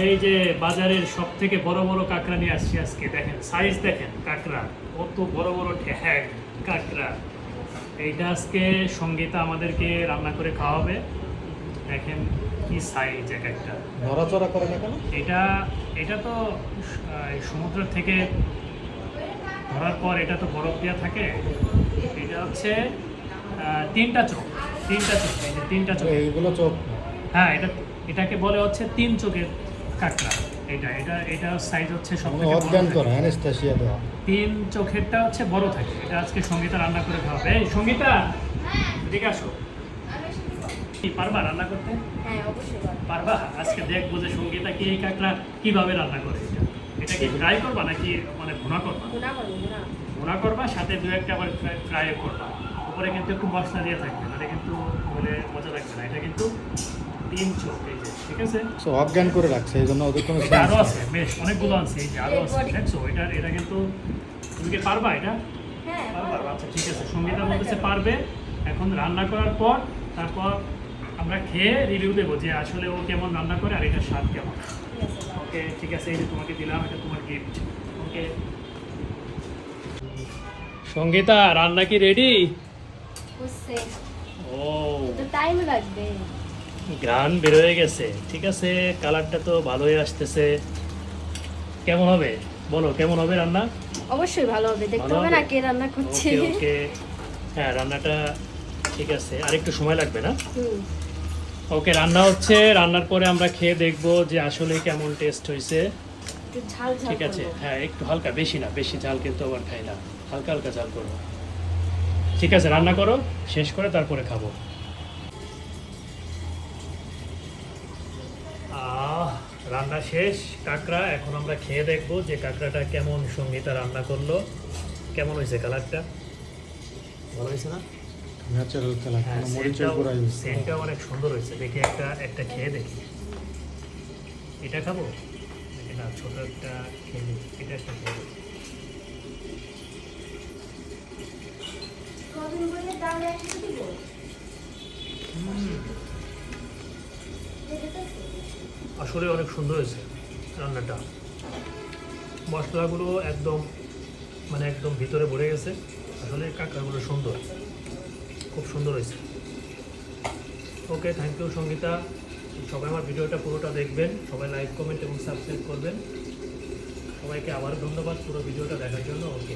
এই যে বাজারের সব থেকে বড় বড় কাঁকড়া নিয়ে আসছি আজকে। দেখেন সাইজ, দেখেন কাঁকড়া কত বড় বড় ঠ্যাক কাঁকড়া। এইটা আজকে সঙ্গীতা আমাদেরকে রান্না করে খাওয়াবে। দেখেন কি সাইজ এক একটা। নড়াচড়া করে না কেন? এটা এটা তো সমুদ্র থেকে ধরার পর এটা তো বরফ দেওয়া থাকে। এটা হচ্ছে তিনটা চোখ, তিনটা চোখ, এই যে তিনটা চোখ। এইগুলো চোখ? হ্যাঁ, এটাকে বলে হচ্ছে তিন চোখের কাঁকড়া। এটা সাইজ হচ্ছে সব থেকে অজ্ঞান করা, অ্যানেস্থেসিয়া দেওয়া। তিন চোখেরটা হচ্ছে বড় থাকে। এটা আজকে সঙ্গীতা রান্না করে খাওয়াবে। এই সঙ্গীতা, এদিকে আসো। কি পারবা রান্না করতে? হ্যাঁ, অবশ্যই পারবা? আজকে দেখবো যে সঙ্গীতা কি এই কাঁকড়া কিভাবে রান্না করে। এটা কি ফ্রাই করবা নাকি মানে ভুনা করবা? ভুনা করবা, সাথে দু একটা আবার ফ্রাই করবা। উপরে কিন্তু একটু মশলা দিয়ে থাকবে, মানে কিন্তু বলে মজা লাগবে না। এটা কিন্তু তিন চোখ, এই যে, ঠিক আছে। সো অজ্ঞান করে রাখছে, এই জন্য ওদের কোনো এটা আরো আছে, বেশ অনেকগুলো আছে, এই যে আরো আছে, দেখছো। এটা কিন্তু তুমি কি পারবা এটা? হ্যাঁ, পারবা? আচ্ছা ঠিক আছে, সঙ্গীতা বলতেছে পারবে। এখন রান্না করার পর তারপর আমরা খেয়ে রিভিউ দেবো যে আসলে ও কেমন রান্না করে আর এটার স্বাদ কেমন। ওকে ঠিক আছে, এই যে তোমাকে দিলাম, এটা তোমার গিফট। ওকে সঙ্গীতা, রান্না কি রেডি? ও, তো টাইম লাগবে। ঘ্রাণ বের হয়ে গেছে, ঠিক আছে। কালারটা তো ভালোই আসতেছে। কেমন হবে বলো, কেমন হবে রান্না? অবশ্যই ভালো হবে, দেখতে ভালো হবে হবে? না কে রান্না করছে। ওকে ওকে, হ্যাঁ রান্নাটা ঠিক আছে, আর একটু সময় লাগবে না? হুম, ওকে, রান্না হচ্ছে। রান্নার পরে আমরা খেয়ে দেখবো যে আসলে কেমন টেস্ট হয়েছে। একটু ঝাল ঝাল ঠিক আছে, করবো। হ্যাঁ একটু হালকা, বেশি না, বেশি ঝাল কিন্তু আবার খাই না, হালকা হালকা ঝাল করবো। ঠিক আছে, রান্না করো, শেষ করে তারপরে খাবো। রান্না শেষ কাঁকড়া, এখন আমরা খেয়ে দেখবো যে কাঁকড়াটা কেমন সঙ্গীতা রান্না করলো। কেমন হয়েছে কালারটা? ভালো হয়েছে না? ন্যাচারাল কালার, হ্যাঁ, কোনো মরিচের গুঁড়া ইউজ করা। সেন্টটাও অনেক সুন্দর হয়েছে। দেখি একটা খেয়ে দেখি। এটা খাবো নাকি না, ছোট একটা খেয়ে দেখি। এটা একটা খেয়ে দেখি। আসলে অনেক সুন্দর হয়েছে রান্নাটা। মশলাগুলো একদম মানে একদম ভিতরে ভরে গেছে। আসলে কাঁকড়াগুলো সুন্দর, খুব সুন্দর হয়েছে। ওকে, থ্যাংক ইউ সঙ্গীতা। সবাই আমার ভিডিওটা পুরোটা দেখবেন, সবাই লাইক, কমেন্ট এবং সাবস্ক্রাইব করবেন। সবাইকে আবার ধন্যবাদ পুরো ভিডিওটা দেখার জন্য। ওকে।